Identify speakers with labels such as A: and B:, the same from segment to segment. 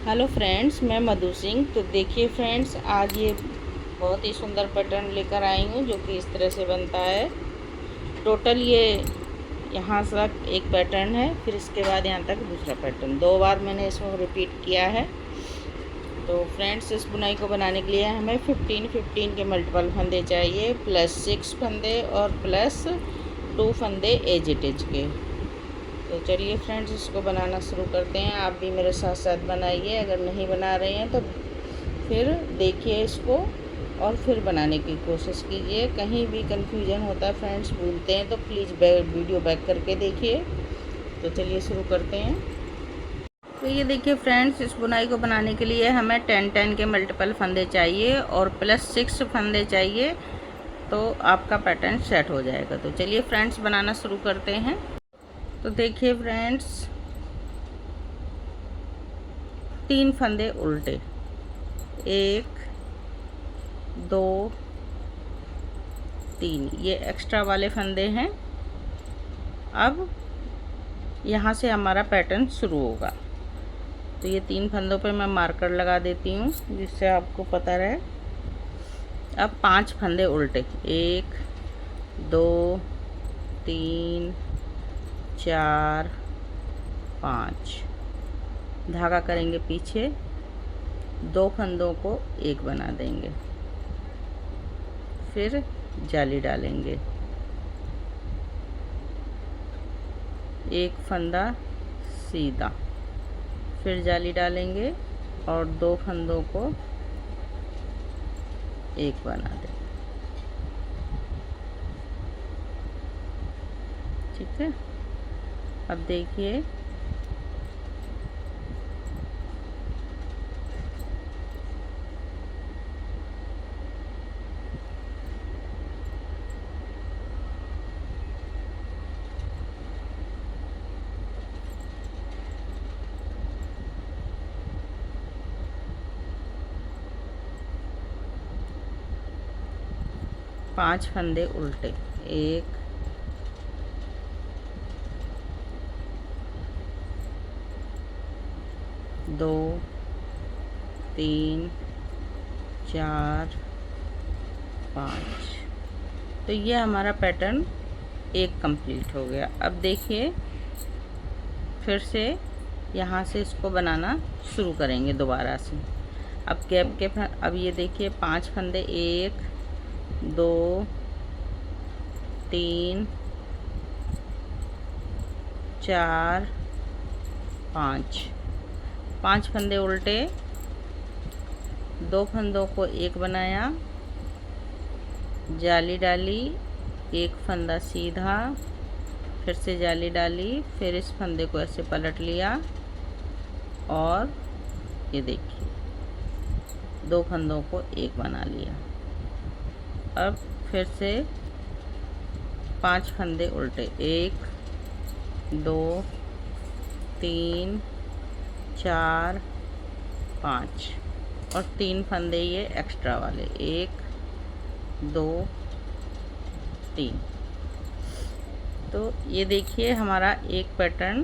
A: Hello friends, मैं मधु सिंह। तो देखिए फ्रेंड्स, आज ये बहुत ही सुंदर पैटर्न लेकर आई हूँ जो कि इस तरह से बनता है। टोटल ये यहाँ तक एक पैटर्न है, फिर इसके बाद यहाँ तक दूसरा पैटर्न, 2 बार मैंने इसमें रिपीट किया है। तो फ्रेंड्स, इस बुनाई को बनाने के लिए हमें 15 के मल्टीपल फंदे चाहिए, प्लस 6 फंदे और प्लस 2 फंदे एज इट इज के। तो चलिए फ्रेंड्स, इसको बनाना शुरू करते हैं। आप भी मेरे साथ साथ बनाइए। अगर नहीं बना रहे हैं तो फिर देखिए इसको और फिर बनाने की कोशिश कीजिए। कहीं भी कंफ्यूजन होता है फ्रेंड्स, भूलते हैं, तो प्लीज़ वीडियो बैक करके देखिए। तो चलिए शुरू करते हैं। तो ये देखिए फ्रेंड्स, इस बुनाई को बनाने के लिए हमें 10 के मल्टीपल फंदे चाहिए और प्लस 6 फंदे चाहिए, तो आपका पैटर्न सेट हो जाएगा। तो चलिए फ्रेंड्स, बनाना शुरू करते हैं। तो देखिए फ्रेंड्स, 3 फंदे उल्टे, 1 2 3, ये एक्स्ट्रा वाले फंदे हैं। अब यहाँ से हमारा पैटर्न शुरू होगा। तो ये 3 फंदों पे मैं मार्कर लगा देती हूँ जिससे आपको पता रहे। अब 5 फंदे उल्टे, 1 2 3 4 5, धागा करेंगे पीछे, 2 फंदों को एक बना देंगे, फिर जाली डालेंगे, एक फंदा सीधा, फिर जाली डालेंगे और 2 फंदों को एक बना देंगे। ठीक है। अब देखिए, पांच फंदे उल्टे, 1 2 3 4 5। तो ये हमारा पैटर्न एक कंप्लीट हो गया। अब देखिए, फिर से यहाँ से इसको बनाना शुरू करेंगे दोबारा से। अब गैप के अब ये देखिए, 5 फंदे, 1 2 3 4 5, 5 फंदे उल्टे, 2 फंदों को एक बनाया, जाली डाली, एक फंदा सीधा, फिर से जाली डाली, फिर इस फंदे को ऐसे पलट लिया और ये देखिए 2 फंदों को एक बना लिया। अब फिर से 5 फंदे उल्टे, 1 2 3 4 5 और 3 फंदे ये एक्स्ट्रा वाले, 1 2 3। तो ये देखिए हमारा एक पैटर्न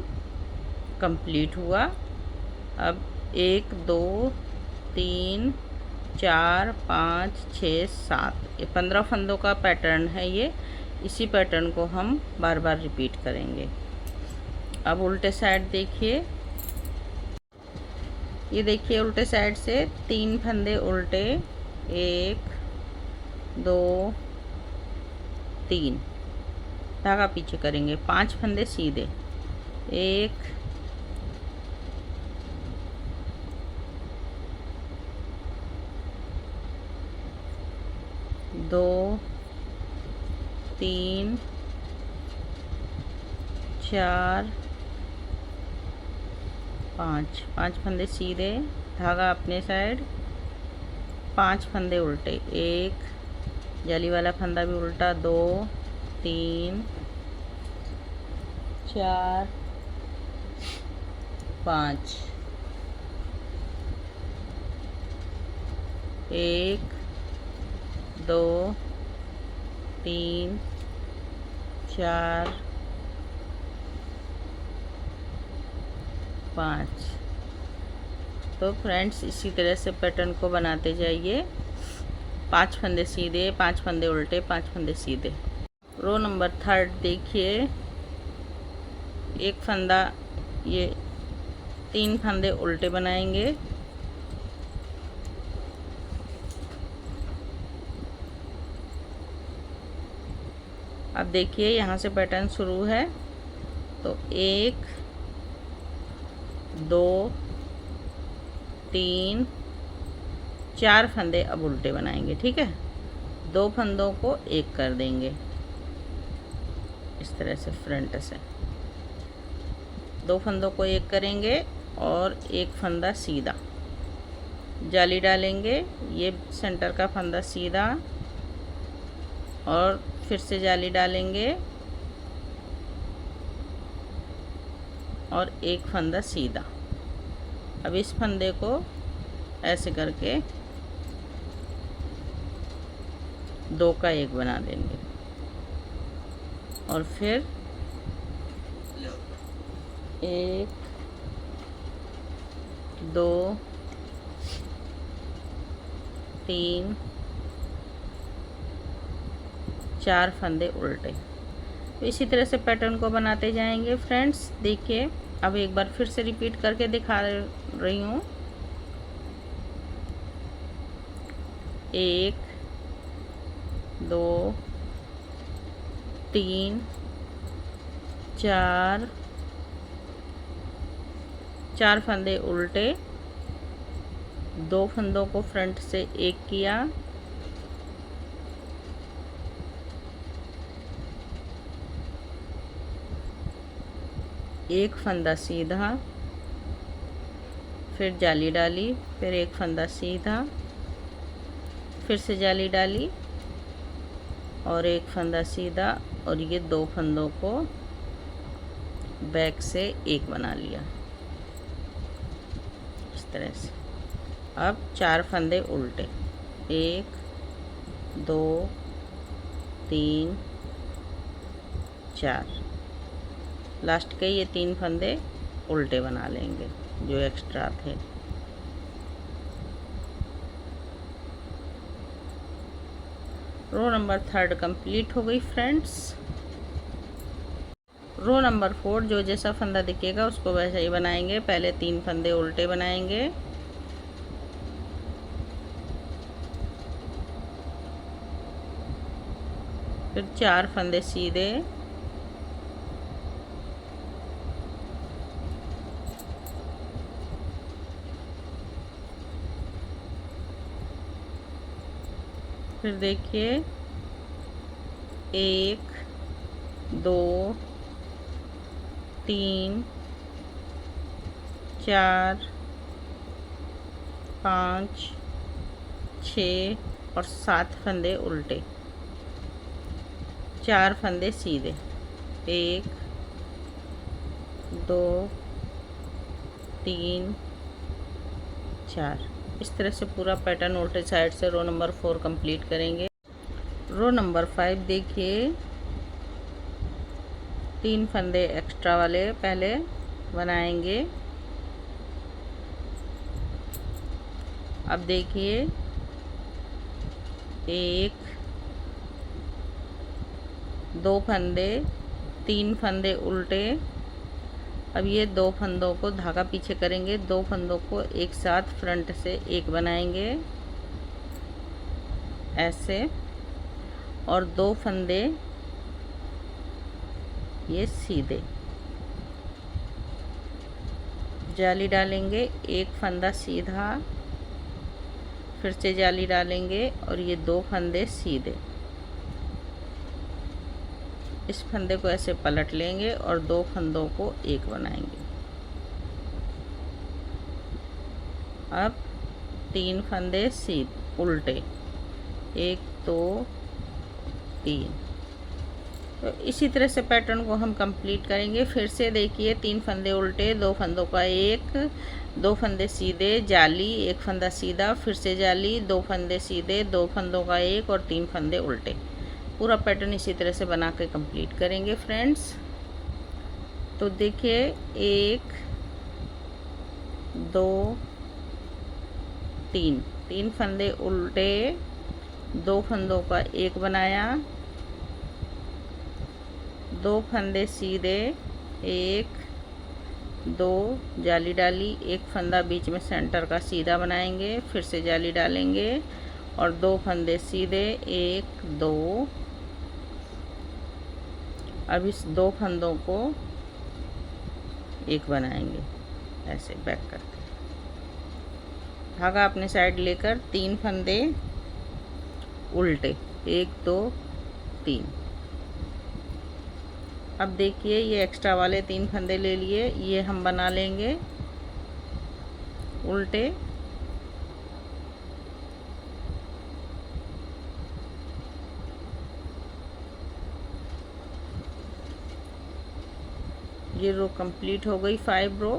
A: कंप्लीट हुआ। अब 1 2 3 4 5 6 7, ये 15 फंदों का पैटर्न है ये। इसी पैटर्न को हम बार बार रिपीट करेंगे। अब उल्टे साइड देखिए, ये देखिए उल्टे साइड से 3 फंदे उल्टे, 1 2 3, धागा पीछे करेंगे, 5 फंदे सीधे, 1 2 3 4 5, 5 फंदे सीधे, धागा अपने साइड, 5 फंदे उल्टे, 1 जाली वाला फंदा भी उल्टा, 2 3 4 5, 1 2 3 4 5। तो फ्रेंड्स इसी तरह से पैटर्न को बनाते जाइए। 5 फंदे सीधे, 5 फंदे उल्टे, 5 फंदे सीधे। रो नंबर 3 देखिए, एक फंदा, ये 3 फंदे उल्टे बनाएंगे। अब देखिए यहाँ से पैटर्न शुरू है, तो 1 2 3 4 फंदे अब उल्टे बनाएंगे। ठीक है, 2 फंदों को एक कर देंगे इस तरह से, फ्रंट से 2 फंदों को एक करेंगे और एक फंदा सीधा जाली डालेंगे। ये सेंटर का फंदा सीधा और फिर से जाली डालेंगे और एक फंदा सीधा। अब इस फंदे को ऐसे करके 2 का 1 बना देंगे और फिर 1 2 3 4 फंदे उल्टे। तो इसी तरह से पैटर्न को बनाते जाएंगे फ्रेंड्स। देखिए, अब एक बार फिर से रिपीट करके दिखा रही हूँ। 1 2 3 4 फंदे उल्टे, 2 फंदों को फ्रंट से एक किया, एक फंदा सीधा, फिर जाली डाली, फिर एक फंदा सीधा, फिर से जाली डाली और एक फंदा सीधा, और ये 2 फंदों को बैक से एक बना लिया इस तरह से। अब 4 फंदे उल्टे, 1 2 3 4, लास्ट के ये 3 फंदे उल्टे बना लेंगे जो एक्स्ट्रा थे। रो नंबर 3 कंप्लीट हो गई फ्रेंड्स। रो नंबर 4 जो जैसा फंदा दिखेगा उसको वैसे ही बनाएंगे। पहले 3 फंदे उल्टे बनाएंगे, फिर 4 फंदे सीधे, फिर देखिए 1 2 3 4 5 6 और 7 फंदे उल्टे, 4 फंदे सीधे, 1 2 3 4। इस तरह से पूरा पैटर्न उल्टे साइड से रो नंबर 4 कंप्लीट करेंगे। रो नंबर 5 देखिए, 3 फंदे एक्स्ट्रा वाले पहले बनाएंगे। अब देखिए 1 2 फंदे, 3 फंदे उल्टे। अब ये 2 फंदों को धागा पीछे करेंगे, 2 फंदों को एक साथ फ्रंट से एक बनाएंगे ऐसे, और 2 फंदे ये सीधे जाली डालेंगे, एक फंदा सीधा, फिर से जाली डालेंगे और ये 2 फंदे सीधे। इस फंदे को ऐसे पलट लेंगे और 2 फंदों को एक बनाएंगे। अब 3 फंदे सीधे उल्टे, 1 2 3। तो इसी तरह से पैटर्न को हम कंप्लीट करेंगे। फिर से देखिए 3 फंदे उल्टे, 2 फंदों का एक, 2 फंदे सीधे, जाली, एक फंदा सीधा, फिर से जाली, 2 फंदे सीधे, 2 फंदों का एक और 3 फंदे उल्टे। पूरा पैटर्न इसी तरह से बना के कंप्लीट करेंगे फ्रेंड्स। तो देखिए 1 2 तीन, तीन फंदे उल्टे, दो फंदों का एक बनाया, दो फंदे सीधे, एक दो जाली डाली, एक फंदा बीच में सेंटर का सीधा बनाएंगे, फिर से जाली डालेंगे और दो फंदे सीधे, एक दो। अब इस दो फंदों को एक बनाएंगे ऐसे बैक करके, धागा अपने साइड लेकर तीन फंदे उल्टे, एक दो तीन। अब देखिए ये एक्स्ट्रा वाले तीन फंदे ले लिए, ये हम बना लेंगे उल्टे, ये रो कंप्लीट हो गई 5 रो।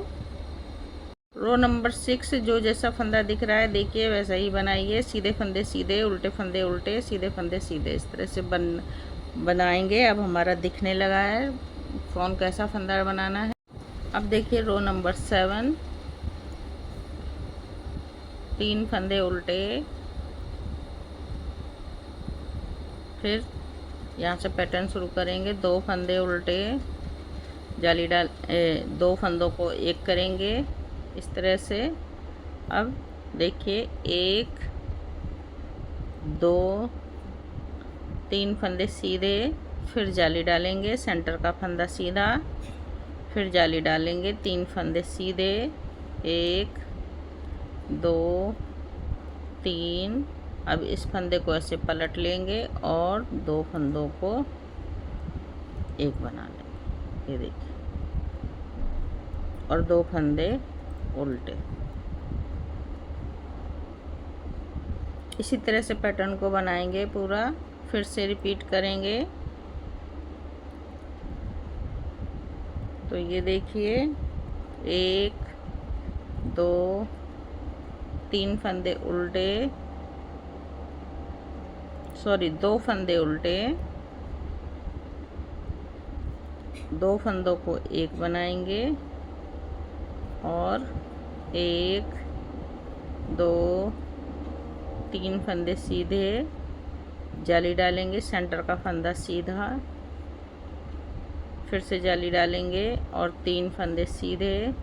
A: रो नंबर 6 जो जैसा फंदा दिख रहा है देखिए वैसा ही बनाइए, सीधे फंदे सीधे, उल्टे फंदे उल्टे, सीधे फंदे सीधे, इस तरह से बनाएंगे। अब हमारा दिखने लगा है कौन कैसा फंदा बनाना है। अब देखिए रो नंबर 7, तीन फंदे उल्टे, फिर यहाँ से पैटर्न शुरू करेंगे, दो फंदे उल्टे, जाली डाल दो फंदों को एक करेंगे इस तरह से। अब देखिए एक दो तीन फंदे सीधे, फिर जाली डालेंगे, सेंटर का फंदा सीधा, फिर जाली डालेंगे, तीन फंदे सीधे, एक दो तीन। अब इस फंदे को ऐसे पलट लेंगे और दो फंदों को एक बना लेंगे, ये देखिए, और दो फंदे उल्टे। इसी तरह से पैटर्न को बनाएंगे पूरा, फिर से रिपीट करेंगे। तो ये देखिए एक दो तीन फंदे उल्टे, सॉरी दो फंदे उल्टे, दो फंदों को एक बनाएंगे और एक दो तीन फंदे सीधे, जाली डालेंगे, सेंटर का फंदा सीधा, फिर से जाली डालेंगे और तीन फंदे सीधे,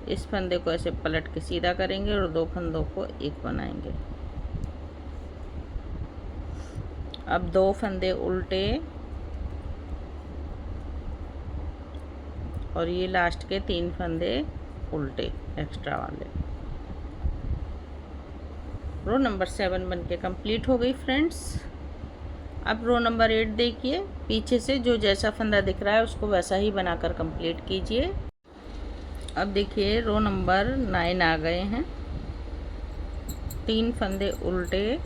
A: इस फंदे को ऐसे पलट के सीधा करेंगे और दो फंदों को एक बनाएंगे। अब दो फंदे उल्टे और ये लास्ट के तीन फंदे उल्टे एक्स्ट्रा वाले। रो नंबर 7 बनके कंप्लीट हो गई फ्रेंड्स। अब रो नंबर 8 देखिए, पीछे से जो जैसा फंदा दिख रहा है उसको वैसा ही बनाकर कंप्लीट कीजिए। अब देखिए रो नंबर 9 आ गए हैं, तीन फंदे उल्टे,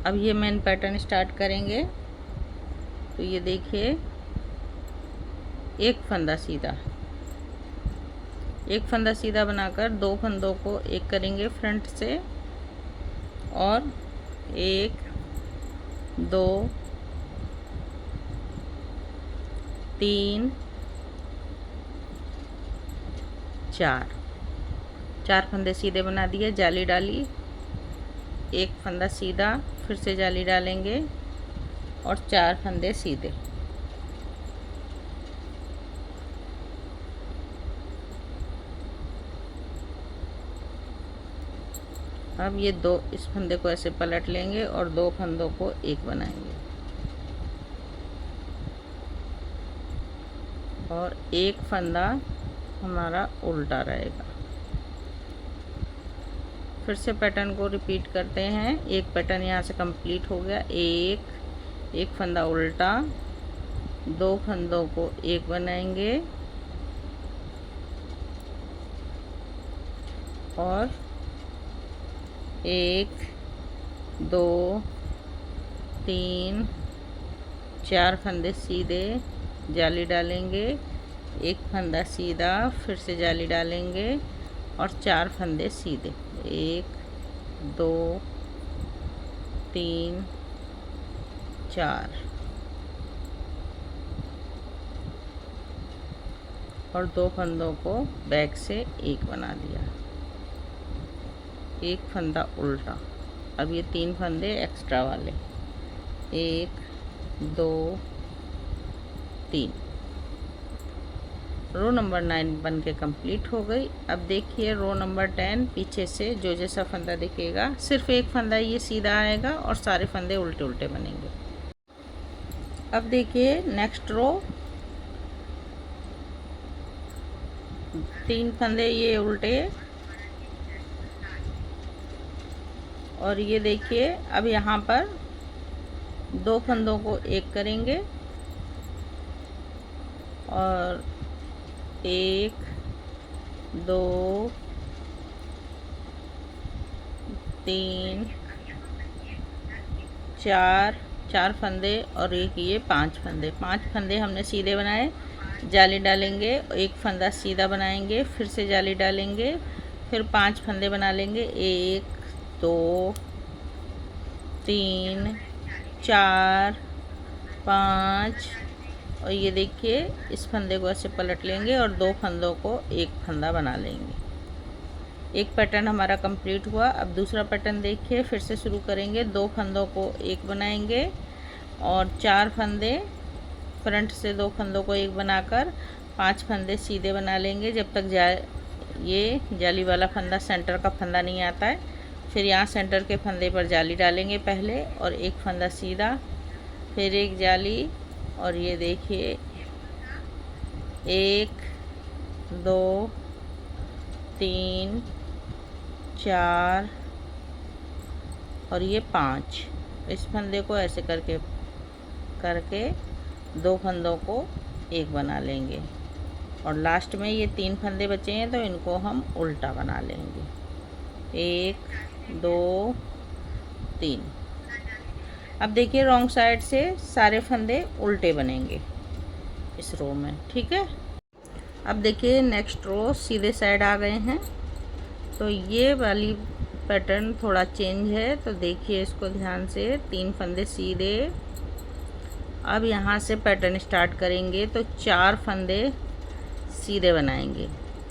A: अब ये मेन पैटर्न स्टार्ट करेंगे। तो ये देखिए एक फंदा सीधा, एक फंदा सीधा बनाकर दो फंदों को एक करेंगे फ्रंट से और एक दो तीन चार, चार फंदे सीधे बना दिए, जाली डाली, एक फंदा सीधा, फिर से जाली डालेंगे और चार फंदे सीधे। अब ये दो इस फंदे को ऐसे पलट लेंगे और दो फंदों को एक बनाएंगे और एक फंदा हमारा उल्टा रहेगा। फिर से पैटर्न को रिपीट करते हैं। एक पैटर्न यहाँ से कंप्लीट हो गया, एक फंदा उल्टा, दो फंदों को एक बनाएंगे और एक दो तीन चार फंदे सीधे, जाली डालेंगे, एक फंदा सीधा, फिर से जाली डालेंगे और चार फंदे सीधे, एक दो तीन चार। और 2 फंदों को बैक से एक बना दिया, एक फंदा उल्टा। अब ये 3 फंदे एक्स्ट्रा वाले, 1 2 3। रो नंबर 9 बन के कंप्लीट हो गई। अब देखिए रो नंबर 10 पीछे से जो जैसा फंदा दिखेगा सिर्फ एक फंदा ये सीधा आएगा और सारे फंदे उल्टे उल्टे बनेंगे। अब देखिए नेक्स्ट रो 3 फंदे ये उल्टे, और ये देखिए अब यहाँ पर 2 फंदों को एक करेंगे और 1 2 3 4 फंदे और एक ये 5 फंदे। 5 फंदे हमने सीधे बनाए, जाली डालेंगे, एक फंदा सीधा बनाएंगे, फिर से जाली डालेंगे, फिर 5 फंदे बना लेंगे, 1 2 3 4 5। और ये देखिए इस फंदे को ऐसे पलट लेंगे और 2 फंदों को एक फंदा बना लेंगे। एक पैटर्न हमारा कंप्लीट हुआ। अब दूसरा पैटर्न देखिए, फिर से शुरू करेंगे। 2 फंदों को एक बनाएंगे और 4 फंदे फ्रंट से 2 फंदों को एक बनाकर 5 फंदे सीधे बना लेंगे जब तक ये जाली वाला फंदा सेंटर का फंदा नहीं आता है। फिर यहाँ सेंटर के फंदे पर जाली डालेंगे पहले और एक फंदा सीधा, फिर एक जाली, और ये देखिए 1 2 3 4 और ये 5। इस फंदे को ऐसे करके 2 फंदों को एक बना लेंगे और लास्ट में ये 3 फंदे बचे हैं तो इनको हम उल्टा बना लेंगे, 1 2 3। अब देखिए रॉन्ग साइड से सारे फंदे उल्टे बनेंगे इस रो में, ठीक है। अब देखिए नेक्स्ट रो सीधे साइड आ गए हैं, तो ये वाली पैटर्न थोड़ा चेंज है, तो देखिए इसको ध्यान से। 3 फंदे सीधे। अब यहाँ से पैटर्न स्टार्ट करेंगे तो 4 फंदे सीधे बनाएंगे,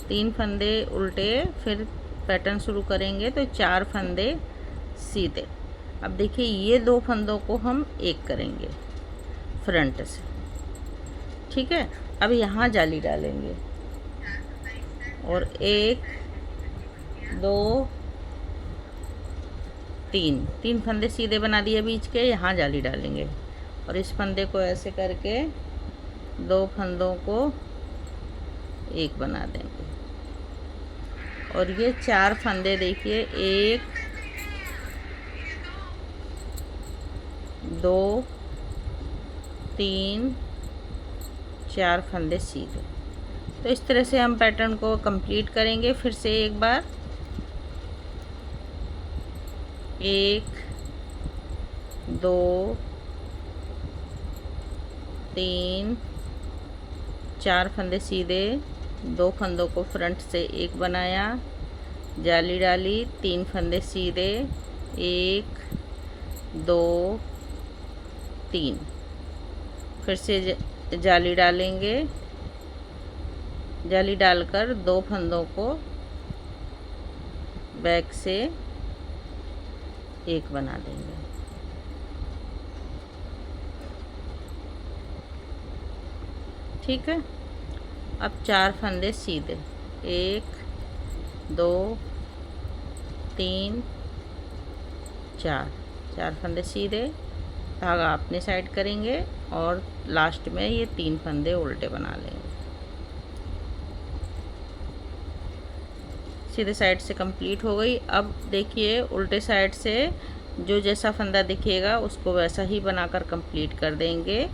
A: 3 फंदे उल्टे, फिर पैटर्न शुरू करेंगे तो 4 फंदे सीधे। अब देखिए ये 2 फंदों को हम एक करेंगे फ्रंट से, ठीक है। अब यहाँ जाली डालेंगे और 1 2 3 फंदे सीधे बना दिए बीच के, यहाँ जाली डालेंगे और इस फंदे को ऐसे करके 2 फंदों को एक बना देंगे और ये 4 फंदे देखिए 1 2 3 4 फंदे सीधे। तो इस तरह से हम पैटर्न को कंप्लीट करेंगे। फिर से एक बार 1 2 3 4 फंदे सीधे, 2 फंदों को फ्रंट से एक बनाया, जाली डाली, 3 फंदे सीधे, 1 2 3, फिर से जाली डालेंगे, जाली डालकर 2 फंदों को बैक से एक बना देंगे, ठीक है। अब 4 फंदे सीधे, 1 2 3 4 फंदे सीधे, धागा अपने साइड करेंगे और लास्ट में ये 3 फंदे उल्टे बना लेंगे। सीधे साइड से कंप्लीट हो गई। अब देखिए उल्टे साइड से जो जैसा फंदा दिखेगा उसको वैसा ही बनाकर कंप्लीट कर देंगे।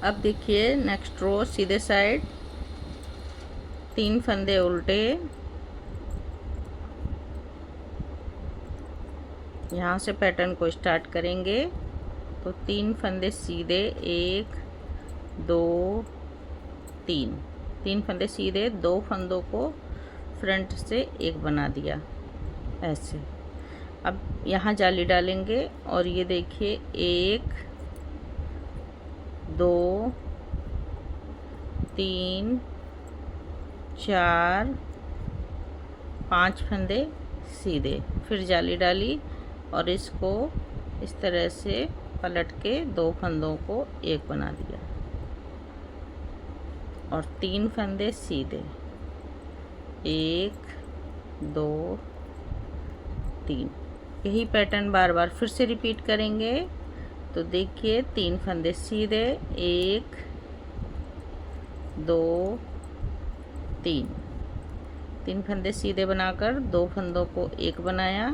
A: अब देखिए नेक्स्ट रो सीधे साइड, 3 फंदे उल्टे, यहाँ से पैटर्न को स्टार्ट करेंगे तो 3 फंदे सीधे, 1 2 3 फंदे सीधे, 2 फंदों को फ्रंट से एक बना दिया ऐसे। अब यहाँ जाली डालेंगे और ये देखिए 1 2 3 4 5 फंदे सीधे, फिर जाली डाली और इसको इस तरह से पलट के 2 फंदों को एक बना दिया और 3 फंदे सीधे, 1 2 3। यही पैटर्न बार बार फिर से रिपीट करेंगे। तो देखिए 3 फंदे सीधे, 1 2 3 फंदे सीधे बनाकर 2 फंदों को एक बनाया,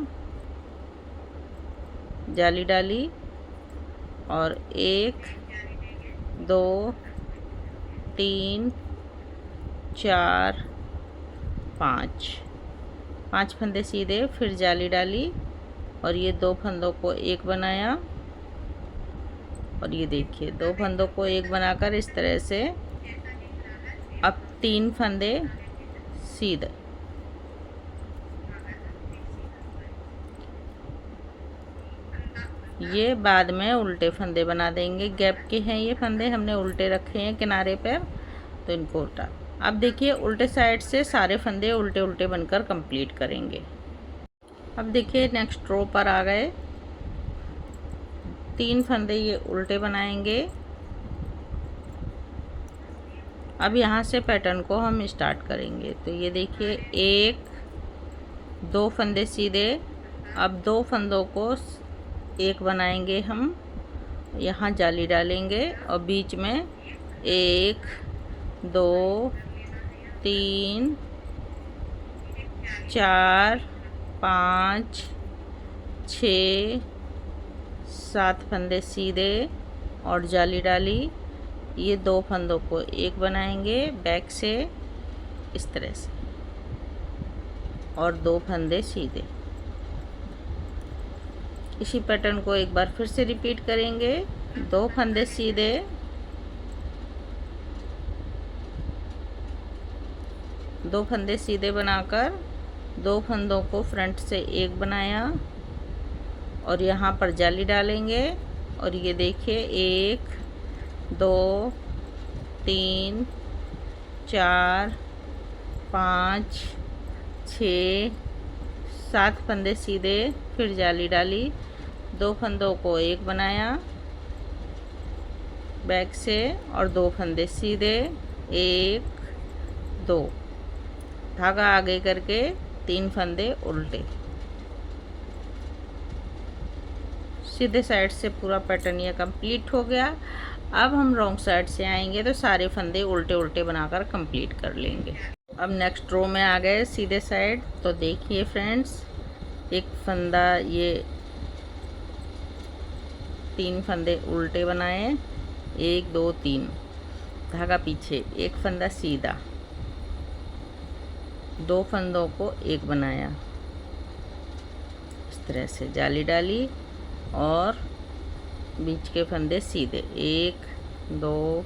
A: जाली डाली और 1 2 3 4 5 फंदे सीधे, फिर जाली डाली और ये 2 फंदों को एक बनाया और ये देखिए 2 फंदों को एक बनाकर इस तरह से अब 3 फंदे सीधे, ये बाद में उल्टे फंदे बना देंगे। गैप के हैं ये फंदे, हमने उल्टे रखे हैं किनारे पर, तो इनको उल्टा। अब देखिए उल्टे साइड से सारे फंदे उल्टे उल्टे बनकर कंप्लीट करेंगे। अब देखिए नेक्स्ट रो पर आ गए, 3 फंदे ये उल्टे बनाएंगे। अब यहाँ से पैटर्न को हम स्टार्ट करेंगे। तो ये देखिए 1 2 फंदे सीधे, अब 2 फंदों को एक बनाएंगे हम, यहाँ जाली डालेंगे और बीच में 1 2 3 4 5 6 7 फंदे सीधे और जाली डाली। ये 2 फंदों को एक बनाएंगे बैक से इस तरह से और 2 फंदे सीधे। इसी पैटर्न को एक बार फिर से रिपीट करेंगे। 2 फंदे सीधे, 2 फंदे सीधे बनाकर 2 फंदों को फ्रंट से एक बनाया और यहाँ पर जाली डालेंगे और ये देखिए 1 2 3 4 5 6 7 फंदे सीधे, फिर जाली डाली, 2 फंदों को एक बनाया बैक से और 2 फंदे सीधे, 1 2, धागा आगे करके 3 फंदे उल्टे। सीधे साइड से पूरा पैटर्न ये कंप्लीट हो गया। अब हम रॉन्ग साइड से आएंगे तो सारे फंदे उल्टे उल्टे बनाकर कंप्लीट कर लेंगे। अब नेक्स्ट रो में आ गए सीधे साइड। तो देखिए फ्रेंड्स, एक फंदा ये 3 फंदे उल्टे बनाए, 1 2 3, धागा पीछे, एक फंदा सीधा, 2 फंदों को एक बनाया इस तरह से, जाली डाली और बीच के फंदे सीधे, 1 2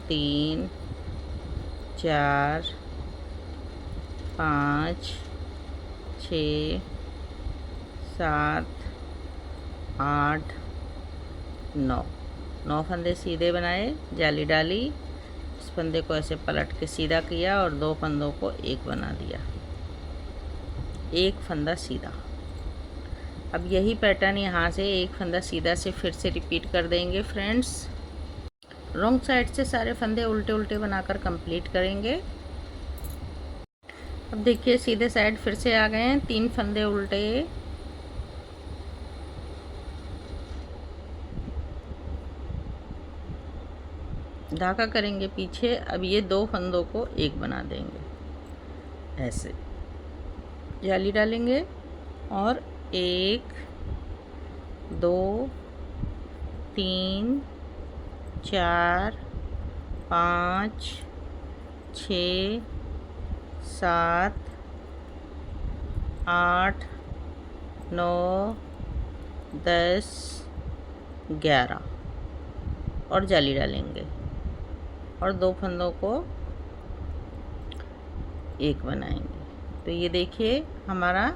A: 3 4 5 6 7 8 9 फंदे सीधे बनाए, जाली डाली, इस फंदे को ऐसे पलट के सीधा किया और 2 फंदों को एक बना दिया, एक फंदा सीधा। अब यही पैटर्न यहाँ से एक फंदा सीधा से फिर से रिपीट कर देंगे फ्रेंड्स। रॉन्ग साइड से सारे फंदे उल्टे उल्टे बनाकर कंप्लीट करेंगे। अब देखिए सीधे साइड फिर से आ गए हैं, 3 फंदे उल्टे, धागा करेंगे पीछे। अब ये 2 फंदों को एक बना देंगे ऐसे, जाली डालेंगे और 1 2 3 4 5 6 7 8 9 10 11 और जाली डालेंगे और 2 फंदों को एक बनाएंगे। तो ये देखिए हमारा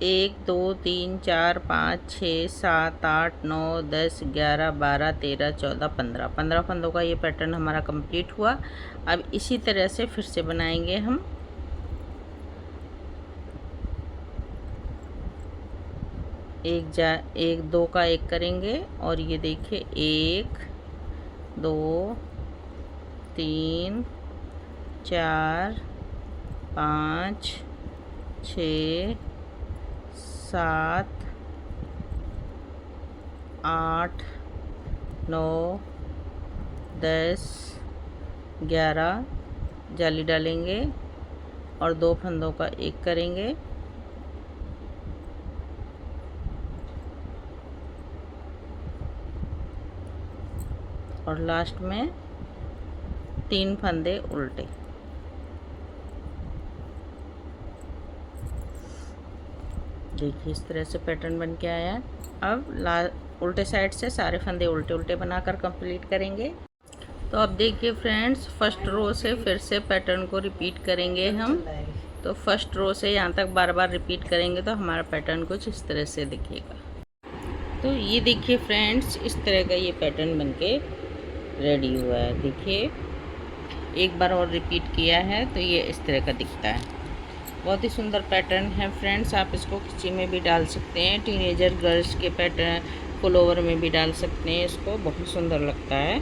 A: 1 2 3 4 5 6 7 8 9 10 11 12 13 14 15 फंदों का ये पैटर्न हमारा कंप्लीट हुआ। अब इसी तरह से फिर से बनाएंगे हम। एक दो का एक करेंगे और ये देखिए 1 2 3 4 5 6 7 8 9 10 11 जाली डालेंगे और 2 फंदों का एक करेंगे और लास्ट में 3 फंदे उल्टे। देखिए इस तरह से पैटर्न बन के आया। अब उल्टे साइड से सारे फंदे उल्टे उल्टे बनाकर कंप्लीट करेंगे। तो अब देखिए फ्रेंड्स, फर्स्ट रो से फिर से पैटर्न को रिपीट करेंगे हम। तो फर्स्ट रो से यहाँ तक बार बार रिपीट करेंगे तो हमारा पैटर्न कुछ इस तरह से दिखेगा। तो ये देखिए फ्रेंड्स, इस तरह का ये पैटर्न बनके रेडी हुआ है। देखिए एक बार और रिपीट किया है तो ये इस तरह का दिखता है। बहुत ही सुंदर पैटर्न है फ्रेंड्स। आप इसको किसी में भी डाल सकते हैं, टीनेजर गर्ल्स के पैटर्न पुलोवर में भी डाल सकते हैं। इसको बहुत सुंदर लगता है।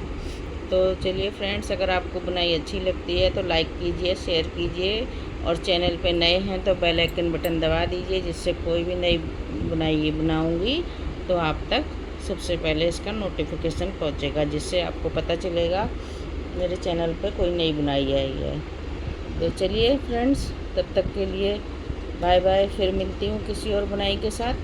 A: तो चलिए फ्रेंड्स, अगर आपको बुनाई अच्छी लगती है तो लाइक कीजिए, शेयर कीजिए और चैनल पे नए हैं तो बेल आइकन बटन दबा दीजिए, जिससे कोई भी नई बुनाई बनाऊंगी तो आप तक सबसे पहले इसका नोटिफिकेशन पहुंचेगा, जिससे आपको पता चलेगा मेरे चैनल पे कोई नई बुनाई आई है। तो चलिए फ्रेंड्स, तब तक के लिए बाय बाय। फिर मिलती हूँ किसी और बुनाई के साथ।